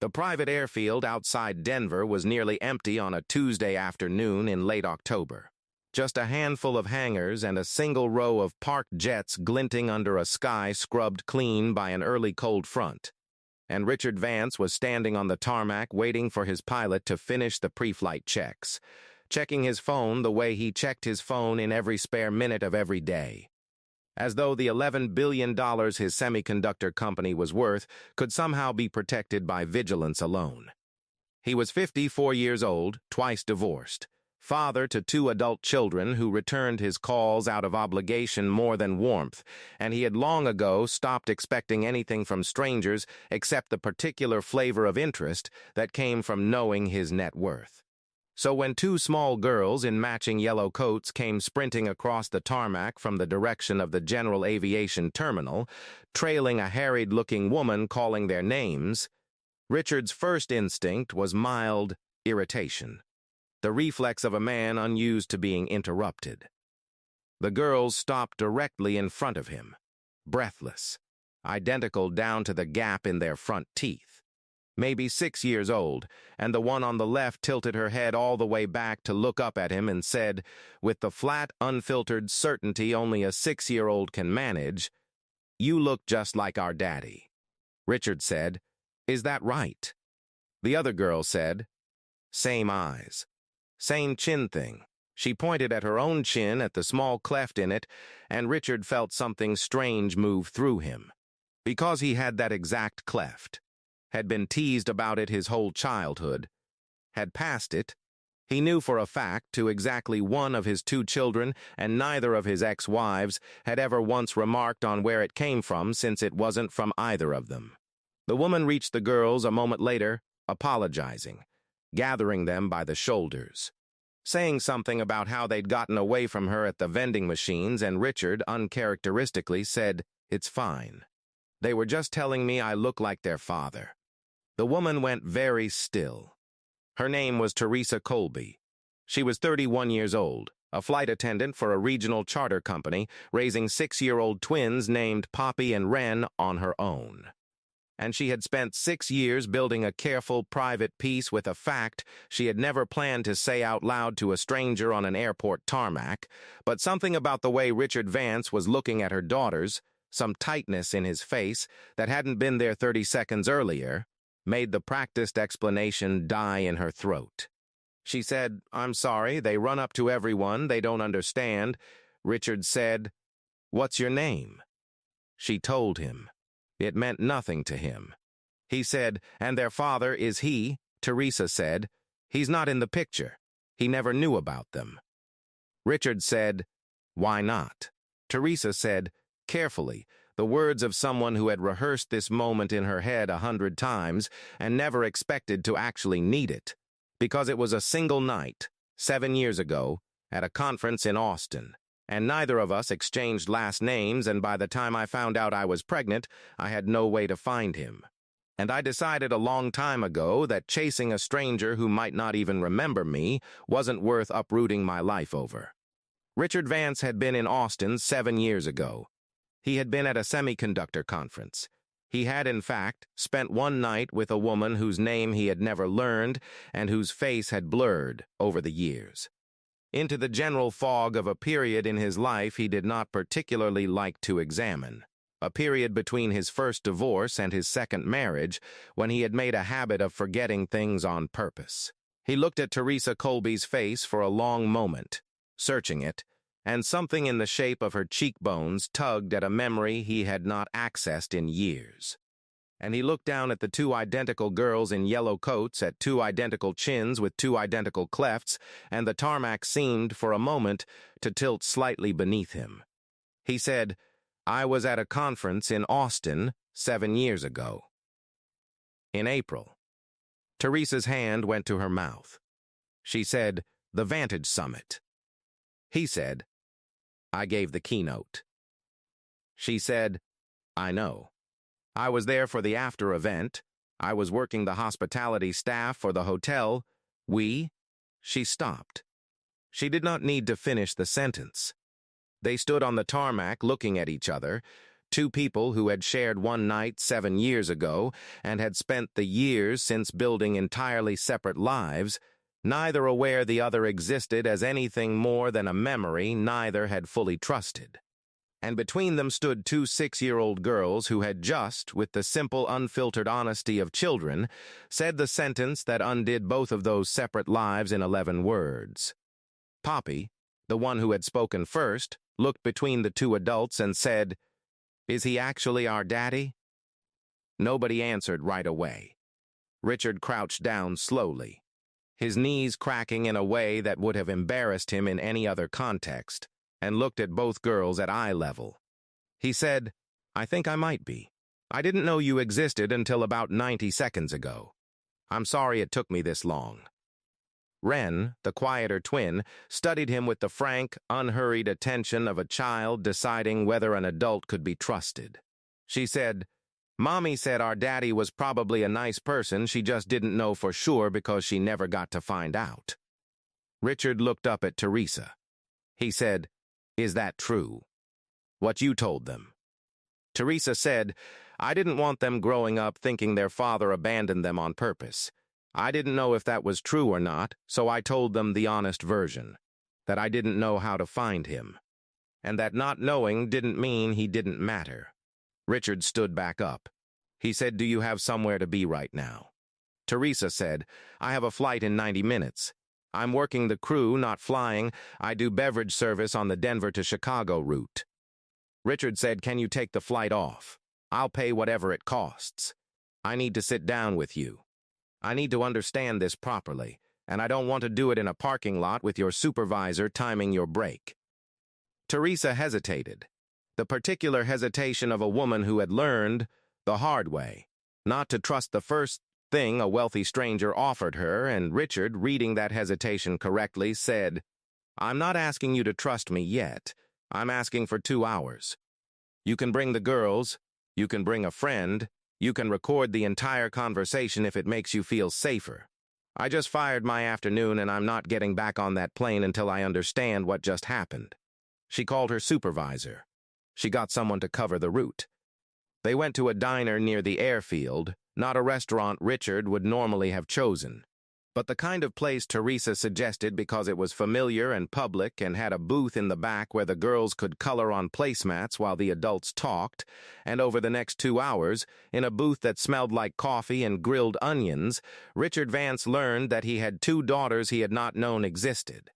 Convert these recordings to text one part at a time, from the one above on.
The private airfield outside Denver was nearly empty on a Tuesday afternoon in late October. Just a handful of hangars and a single row of parked jets glinting under a sky scrubbed clean by an early cold front. And Richard Vance was standing on the tarmac waiting for his pilot to finish the pre-flight checks, checking his phone the way he checked his phone in every spare minute of every day. As though the $11 billion his semiconductor company was worth could somehow be protected by vigilance alone. He was 54 years old, twice divorced, father to 2 adult children who returned his calls out of obligation more than warmth, and he had long ago stopped expecting anything from strangers except the particular flavor of interest that came from knowing his net worth. So when 2 small girls in matching yellow coats came sprinting across the tarmac from the direction of the General Aviation Terminal, trailing a harried-looking woman calling their names, Richard's first instinct was mild irritation, the reflex of a man unused to being interrupted. The girls stopped directly in front of him, breathless, identical down to the gap in their front teeth. Maybe 6 years old, and the one on the left tilted her head all the way back to look up at him and said, with the flat, unfiltered certainty only a 6-year-old can manage, "You look just like our daddy." Richard said, "Is that right?" The other girl said, "Same eyes. Same chin thing." She pointed at her own chin at the small cleft in it, and Richard felt something strange move through him. Because he had that exact cleft, had been teased about it his whole childhood, had passed it, he knew for a fact to exactly one of his 2 children, and neither of his ex-wives had ever once remarked on where it came from since it wasn't from either of them. The woman reached the girls a moment later, apologizing, gathering them by the shoulders, saying something about how they'd gotten away from her at the vending machines, and Richard, uncharacteristically, said, "It's fine. They were just telling me I look like their father." The woman went very still. Her name was Teresa Colby. She was 31 years old, a flight attendant for a regional charter company, raising 6-year-old twins named Poppy and Wren on her own. And she had spent 6 years building a careful, private peace with a fact she had never planned to say out loud to a stranger on an airport tarmac, but something about the way Richard Vance was looking at her daughters, some tightness in his face that hadn't been there 30 seconds earlier, made the practiced explanation die in her throat. She said, "I'm sorry, they run up to everyone, they don't understand." Richard said, "What's your name?" She told him. It meant nothing to him. He said, "And their father is he?" Teresa said, "He's not in the picture. He never knew about them." Richard said, "Why not?" Teresa said, carefully, the words of someone who had rehearsed this moment in her head 100 times and never expected to actually need it, because it was a single night, 7 years ago, at a conference in Austin, and neither of us exchanged last names, and by the time I found out I was pregnant, I had no way to find him. And I decided a long time ago that chasing a stranger who might not even remember me wasn't worth uprooting my life over. Richard Vance had been in Austin 7 years ago. He had been at a semiconductor conference. He had, in fact, spent one night with a woman whose name he had never learned and whose face had blurred over the years, into the general fog of a period in his life he did not particularly like to examine, a period between his first divorce and his second marriage when he had made a habit of forgetting things on purpose. He looked at Teresa Colby's face for a long moment, searching it, and something in the shape of her cheekbones tugged at a memory he had not accessed in years. And he looked down at the 2 identical girls in yellow coats at 2 identical chins with 2 identical clefts, and the tarmac seemed, for a moment, to tilt slightly beneath him. He said, "I was at a conference in Austin 7 years ago." In April. Teresa's hand went to her mouth. She said, "The Vantage Summit." He said, "I gave the keynote." She said, "I know. I was there for the after event. I was working the hospitality staff for the hotel. She stopped. She did not need to finish the sentence. They stood on the tarmac looking at each other, two people who had shared one night 7 years ago and had spent the years since building entirely separate lives, neither aware the other existed as anything more than a memory neither had fully trusted. And between them stood two 6-year-old girls who had just, with the simple, unfiltered honesty of children, said the sentence that undid both of those separate lives in 11 words. Poppy, the one who had spoken first, looked between the two adults and said, "Is he actually our daddy?" Nobody answered right away. Richard crouched down slowly, his knees cracking in a way that would have embarrassed him in any other context, and looked at both girls at eye level. He said, "I think I might be. I didn't know you existed until about 90 seconds ago. I'm sorry it took me this long." Wren, the quieter twin, studied him with the frank, unhurried attention of a child deciding whether an adult could be trusted. She said, "Mommy said our daddy was probably a nice person, she just didn't know for sure because she never got to find out." Richard looked up at Teresa. He said, "Is that true? What you told them?" Teresa said, "I didn't want them growing up thinking their father abandoned them on purpose. I didn't know if that was true or not, so I told them the honest version, that I didn't know how to find him, and that not knowing didn't mean he didn't matter." Richard stood back up. He said, "Do you have somewhere to be right now?" Teresa said, "I have a flight in 90 minutes. I'm working the crew, not flying. I do beverage service on the Denver to Chicago route." Richard said, "Can you take the flight off? I'll pay whatever it costs. I need to sit down with you. I need to understand this properly, and I don't want to do it in a parking lot with your supervisor timing your break." Teresa hesitated, the particular hesitation of a woman who had learned, the hard way, not to trust the first thing a wealthy stranger offered her, and Richard, reading that hesitation correctly, said, "I'm not asking you to trust me yet. I'm asking for 2 hours. You can bring the girls, you can bring a friend, you can record the entire conversation if it makes you feel safer. I just fired my afternoon and I'm not getting back on that plane until I understand what just happened." She called her supervisor. She got someone to cover the route. They went to a diner near the airfield, not a restaurant Richard would normally have chosen, but the kind of place Teresa suggested because it was familiar and public and had a booth in the back where the girls could color on placemats while the adults talked, and over the next 2 hours, in a booth that smelled like coffee and grilled onions, Richard Vance learned that he had 2 daughters he had not known existed,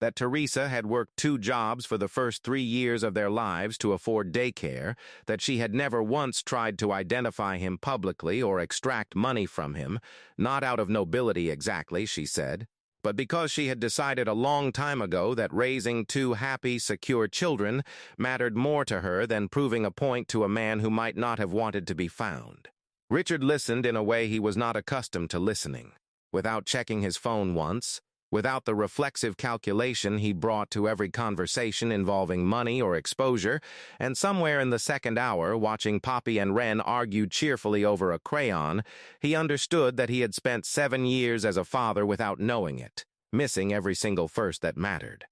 that Teresa had worked 2 jobs for the first 3 years of their lives to afford daycare, that she had never once tried to identify him publicly or extract money from him, not out of nobility exactly, she said, but because she had decided a long time ago that raising 2 happy, secure children mattered more to her than proving a point to a man who might not have wanted to be found. Richard listened in a way he was not accustomed to listening, without checking his phone once, without the reflexive calculation he brought to every conversation involving money or exposure, and somewhere in the second hour, watching Poppy and Wren argue cheerfully over a crayon, he understood that he had spent 7 years as a father without knowing it, missing every single first that mattered.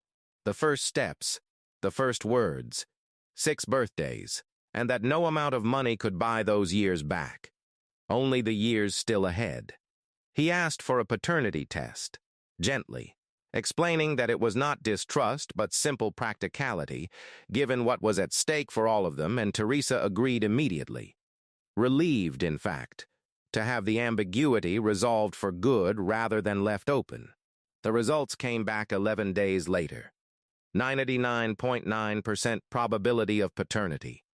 The first steps, the first words, 6 birthdays, and that no amount of money could buy those years back. Only the years still ahead. He asked for a paternity test, gently, explaining that it was not distrust but simple practicality, given what was at stake for all of them, and Teresa agreed immediately. Relieved, in fact, to have the ambiguity resolved for good rather than left open. The results came back 11 days later. 99.9% probability of paternity.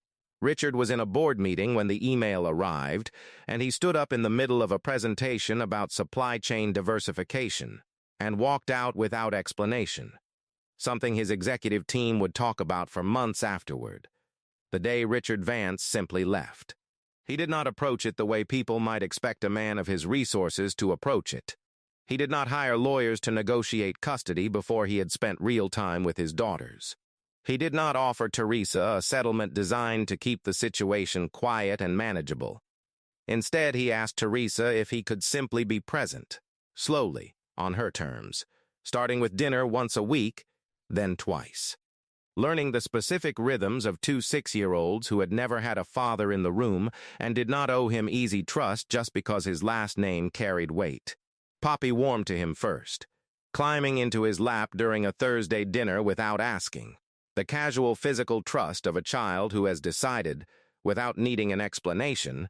Richard was in a board meeting when the email arrived, and he stood up in the middle of a presentation about supply chain diversification and walked out without explanation, something his executive team would talk about for months afterward. The day Richard Vance simply left. He did not approach it the way people might expect a man of his resources to approach it. He did not hire lawyers to negotiate custody before he had spent real time with his daughters. He did not offer Teresa a settlement designed to keep the situation quiet and manageable. Instead, he asked Teresa if he could simply be present, slowly, on her terms, starting with dinner once a week, then twice. learning the specific rhythms of two 6-year-olds who had never had a father in the room and did not owe him easy trust just because his last name carried weight. Poppy warmed to him first, climbing into his lap during a Thursday dinner without asking. The casual physical trust of a child who has decided, without needing an explanation,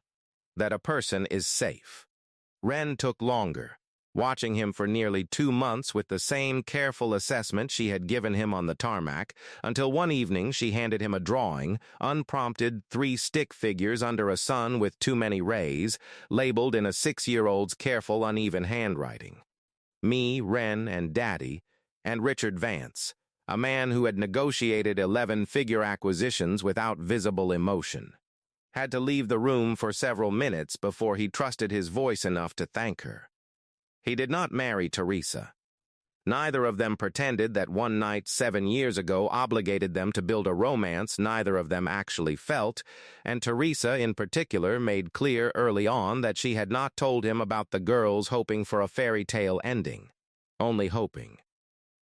that a person is safe. Wren took longer, watching him for nearly 2 months with the same careful assessment she had given him on the tarmac, until one evening she handed him a drawing, unprompted 3 stick figures under a sun with too many rays, labeled in a 6-year-old's careful, uneven handwriting. Me, Wren, and Daddy, and Richard Vance, a man who had negotiated 11-figure acquisitions without visible emotion, had to leave the room for several minutes before he trusted his voice enough to thank her. He did not marry Teresa. Neither of them pretended that one night 7 years ago obligated them to build a romance neither of them actually felt, and Teresa in particular made clear early on that she had not told him about the girls hoping for a fairy tale ending. Only hoping.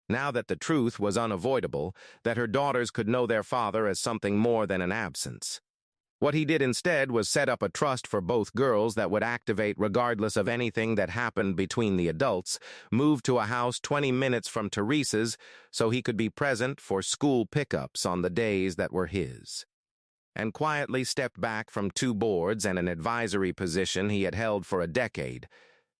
Now that the truth was unavoidable, that her daughters could know their father as something more than an absence. What he did instead was set up a trust for both girls that would activate regardless of anything that happened between the adults, moved to a house 20 minutes from Teresa's so he could be present for school pickups on the days that were his, and quietly stepped back from 2 boards and an advisory position he had held for a decade,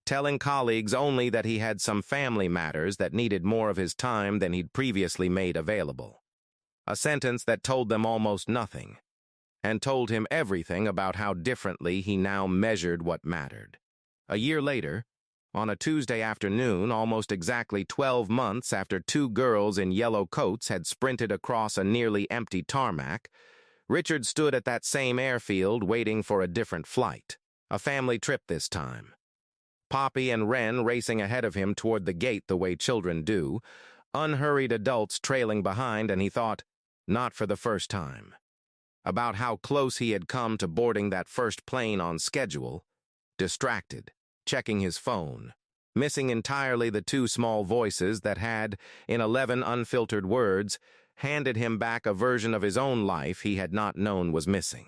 telling colleagues only that he had some family matters that needed more of his time than he'd previously made available. A sentence that told them almost nothing, and told him everything about how differently he now measured what mattered. A year later, on a Tuesday afternoon, almost exactly 12 months after 2 girls in yellow coats had sprinted across a nearly empty tarmac, Richard stood at that same airfield waiting for a different flight, a family trip this time. Poppy and Wren racing ahead of him toward the gate the way children do, unhurried adults trailing behind, and he thought, not for the first time, about how close he had come to boarding that first plane on schedule, distracted, checking his phone, missing entirely the 2 small voices that had, in 11 unfiltered words, handed him back a version of his own life he had not known was missing.